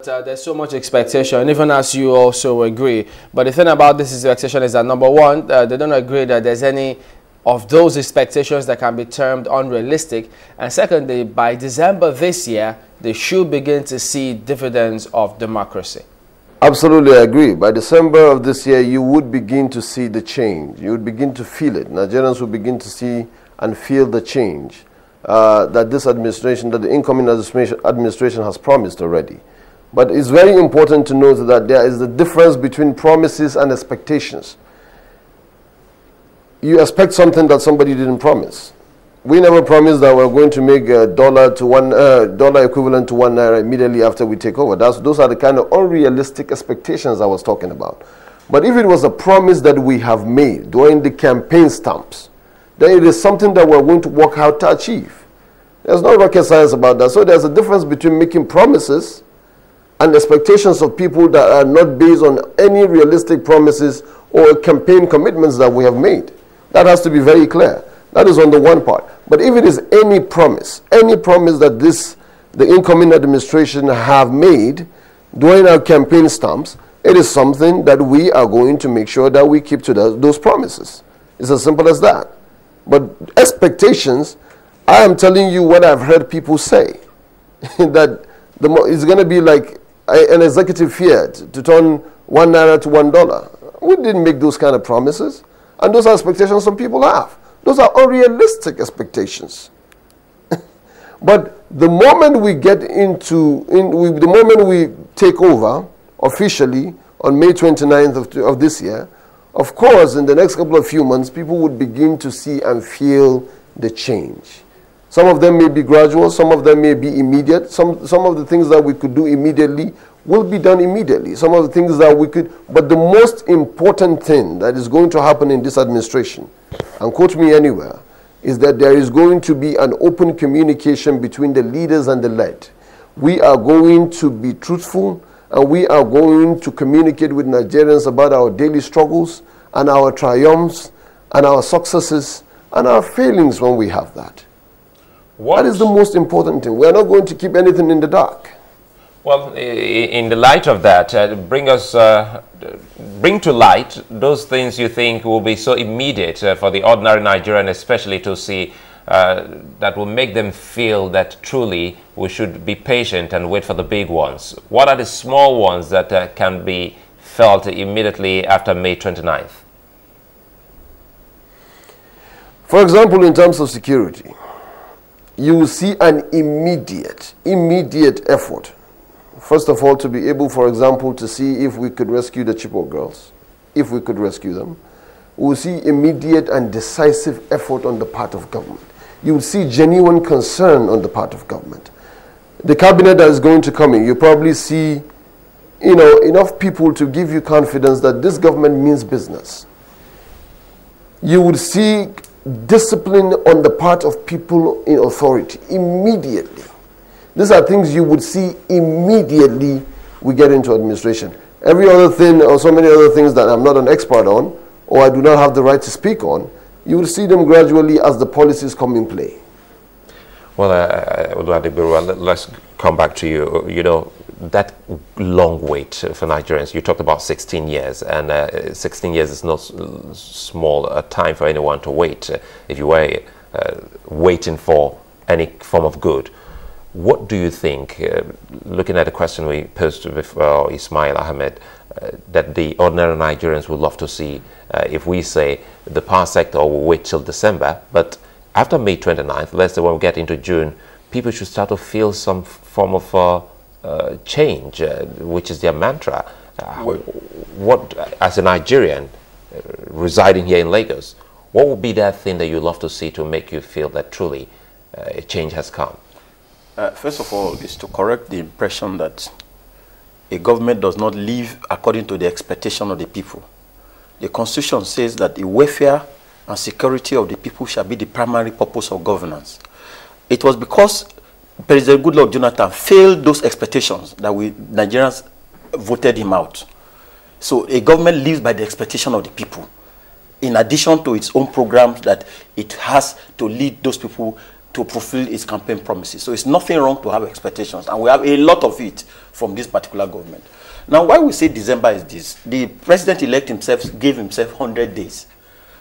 There's so much expectation, even as you also agree. But the thing about this expectation is that, number one, they don't agree that there's any of those expectations that can be termed unrealistic. And secondly, by December this year, they should begin to see dividends of democracy. Absolutely, I agree. By December of this year, you would begin to see the change. You would begin to feel it. Nigerians will begin to see and feel the change that this administration, that the incoming administration has promised already. But it's very important to note that there is a difference between promises and expectations. You expect something that somebody didn't promise. We never promised that we're going to make dollar equivalent to $1 immediately after we take over. Those are the kind of unrealistic expectations I was talking about. But if it was a promise that we have made during the campaign stamps, then it is something that we're going to work hard to achieve. There's no rocket science about that. So there's a difference between making promises and expectations of people that are not based on any realistic promises or campaign commitments that we have made. That has to be very clear. That is on the one part. But if it is any promise that the incoming administration have made during our campaign stamps, it is something that we are going to make sure that we keep to those promises. It's as simple as that. But expectations, I am telling you what I've heard people say, that it's going to be like an executive fiat to turn $1 to $1. We didn't make those kind of promises. And those are expectations some people have. Those are unrealistic expectations. But the moment we get the moment we take over officially on May 29th of this year, of course, in the next couple of few months, people would begin to see and feel the change. Some of them may be gradual, some of them may be immediate. Some of the things that we could do immediately will be done immediately. Some of the things that we could, but the most important thing that is going to happen in this administration, and quote me anywhere, is that there is going to be an open communication between the leaders and the led. We are going to be truthful, and we are going to communicate with Nigerians about our daily struggles and our triumphs and our successes and our failings when we have that. That is the most important thing. We are not going to keep anything in the dark. Well, in the light of that, bring to light those things you think will be so immediate for the ordinary Nigerian, especially to see that will make them feel that truly we should be patient and wait for the big ones. What are the small ones that can be felt immediately after May 29th? For example, in terms of security, you will see an immediate effort. First of all, to be able, for example, to see if we could rescue the Chibok girls, if we could rescue them. We will see immediate and decisive effort on the part of government. You will see genuine concern on the part of government. The cabinet that is going to come in, you probably see, enough people to give you confidence that this government means business. You would see discipline on the part of people in authority immediately. These are things you would see immediately we get into administration. Every other thing, or so many other things that I'm not an expert on, or I do not have the right to speak on, you will see them gradually as the policies come in play. Well, Ebun-Olu Adegboruwa, let's come back to you. You know, that long wait for Nigerians, you talked about 16 years, and 16 years is not small a time for anyone to wait if you were waiting for any form of good. What do you think, looking at the question we posed before Ismail Ahmed, that the ordinary Nigerians would love to see if we say the power sector will wait till December, but after May 29th, let's say when we get into June, people should start to feel some form of change, which is their mantra. What, as a Nigerian residing here in Lagos, what would be that thing that you love to see to make you feel that truly a change has come? First of all, is to correct the impression that a government does not live according to the expectation of the people. The Constitution says that the welfare and security of the people shall be the primary purpose of governance. It was because President Goodluck Jonathan failed those expectations that Nigerians voted him out. So a government lives by the expectation of the people, in addition to its own programs that it has to lead those people to fulfill its campaign promises. So it's nothing wrong to have expectations, and we have a lot of it from this particular government. Now, why we say December is this, the president-elect himself gave himself 100 days.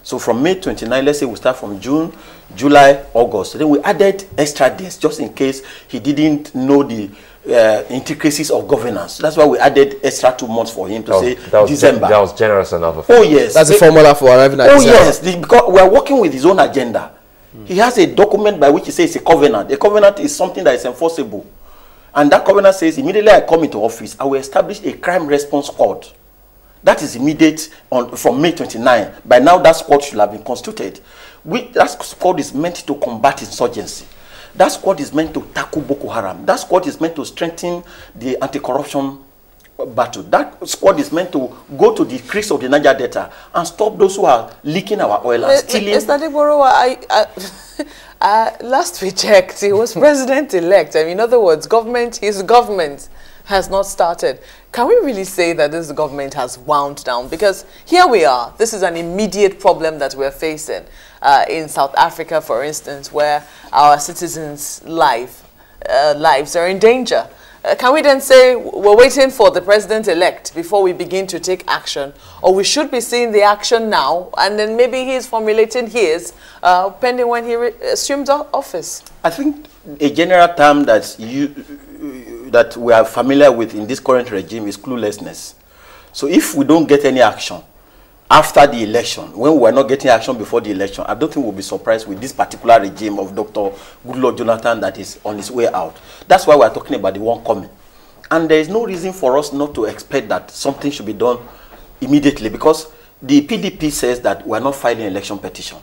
So from May 29, let's say we start from June, July, August. Then we added extra days just in case he didn't know the intricacies of governance. That's why we added extra 2 months for him to say December. That was generous enough. Oh, yes. That's the formula for arriving at December. Oh, yes. Because we are working with his own agenda. He has a document by which he says it's a covenant. A covenant is something that is enforceable. And that covenant says, immediately I come into office, I will establish a crime response squad. That is immediate from May 29. By now, that squad should have been constituted. That squad is meant to combat insurgency. That squad is meant to tackle Boko Haram. That squad is meant to strengthen the anti-corruption battle. That squad is meant to go to the creeks of the Niger Delta and stop those who are leaking our oil and stealing. Mr. Adegboruwa, last we checked, he was president-elect. I mean, in other words, his government has not started. Can we really say that this government has wound down? Because here we are. This is an immediate problem that we're facing in South Africa, for instance, where our citizens' lives are in danger. Can we then say we're waiting for the president-elect before we begin to take action? Or we should be seeing the action now, and then maybe he's formulating his, pending when he assumes office? I think a general term that we are familiar with in this current regime is cluelessness. So if we don't get any action after the election, when we are not getting action before the election, I don't think we'll be surprised with this particular regime of Dr. Goodluck Jonathan that is on its way out. That's why we're talking about the one coming. And there is no reason for us not to expect that something should be done immediately, because the PDP says that we're not filing an election petition.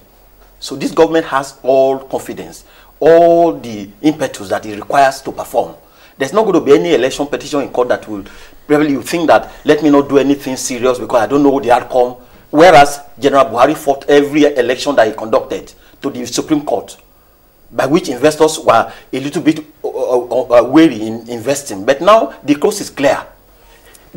So this government has all confidence, all the impetus that it requires to perform. There's not going to be any election petition in court that will probably you think that let me not do anything serious because I don't know the outcome. Whereas General Buhari fought every election that he conducted to the Supreme Court, by which investors were a little bit wary in investing. But now the coast is clear.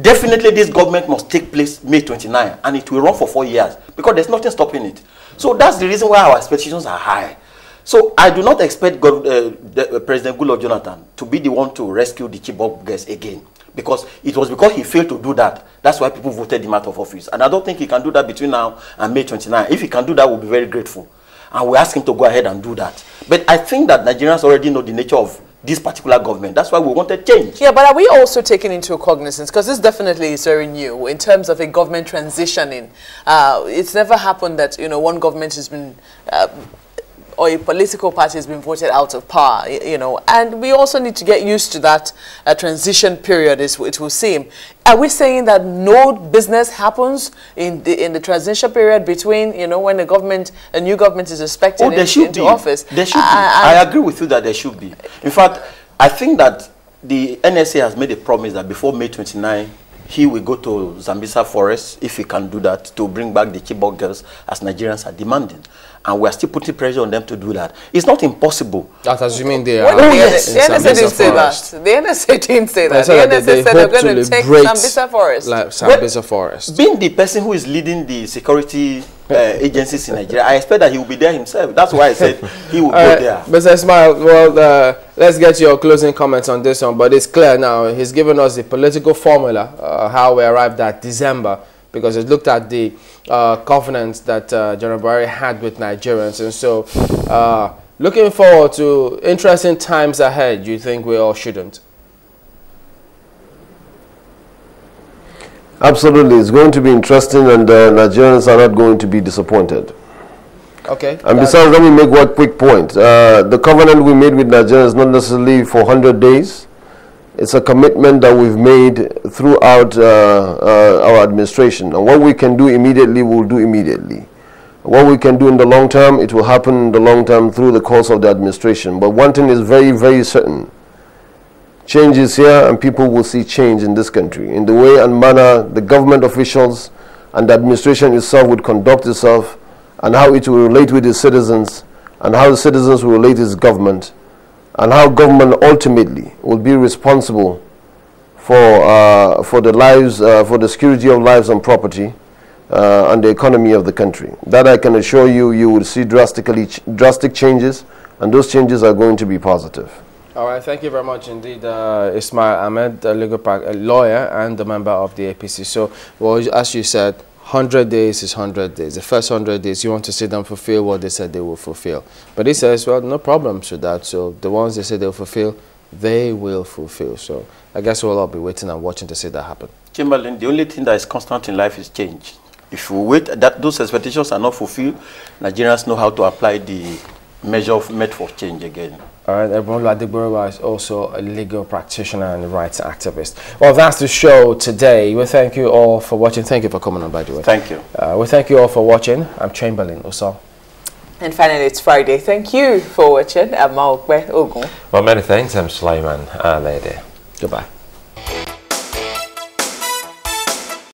Definitely this government must take place May 29, and it will run for 4 years because there's nothing stopping it. So that's the reason why our expectations are high. So I do not expect President Goodluck Jonathan to be the one to rescue the Chibok girls again, because it was because he failed to do that. That's why people voted him out of office. And I don't think he can do that between now and May 29. If he can do that, we'll be very grateful. And we ask him to go ahead and do that. But I think that Nigerians already know the nature of this particular government. That's why we wanted change. Yeah, but are we also taking into cognizance, because this definitely is very new, in terms of a government transitioning. It's never happened that, you know, one government has been... or a political party has been voted out of power, you know, and we also need to get used to that transition period, it will seem. Are we saying that no business happens in the transition period between, you know, when a new government is expected into office? There should be. I agree with you that there should be. In fact, I think that the NSA has made a promise that before May 29, he will go to Zambisa Forest, if he can do that, to bring back the Chibok girls as Nigerians are demanding. And we are still putting pressure on them to do that. It's not impossible. That's assuming they are. The NSA didn't say that. The NSA didn't say that. The NSA said they're going to take Zambisa Forest. Like Zambisa Forest. Being the person who is leading the security agencies in Nigeria, I expect that he will be there himself. That's why I said he will go there. Mr. Ismail, well, let's get your closing comments on this one. But it's clear now. He's given us the political formula, how we arrived at December, because it looked at the covenants that General Buhari had with Nigerians. And so, looking forward to interesting times ahead, you think we all shouldn't? Absolutely. It's going to be interesting, and Nigerians are not going to be disappointed. Okay. And besides, let me make one quick point. The covenant we made with Nigerians is not necessarily for 100 days. It's a commitment that we've made throughout our administration. And what we can do immediately, we'll do immediately. What we can do in the long term, it will happen in the long term through the course of the administration. But one thing is very, very certain. Change is here, and people will see change in this country. In the way and manner the government officials and the administration itself would conduct itself, and how it will relate with its citizens, and how the citizens will relate to its government, and how government ultimately will be responsible for the lives, for the security of lives and property, and the economy of the country. That I can assure you, you will see drastic changes, And those changes are going to be positive. All right, thank you very much indeed, Ismail Ahmed, a lawyer and a member of the APC. So, well, as you said, 100 days is 100 days. The first 100 days, you want to see them fulfill what they said they will fulfill. But he says, well, no problems with that. So the ones they say they'll fulfill, they will fulfill. So I guess we'll all be waiting and watching to see that happen. Chamberlain, the only thing that is constant in life is change. If we wait that those expectations are not fulfilled, Nigerians know how to apply the measure of made for change again. All right, Ebun-Olu Adegboruwa is also a legal practitioner and a rights activist. Well, that's the show today. We thank you all for watching. Thank you for coming on, by the way. Thank you. We thank you all for watching. I'm Chamberlain Uso. And finally, it's Friday. Thank you for watching. I'm Maokbe Ogun. Well, many thanks. I'm Sulaiman Alede. Goodbye.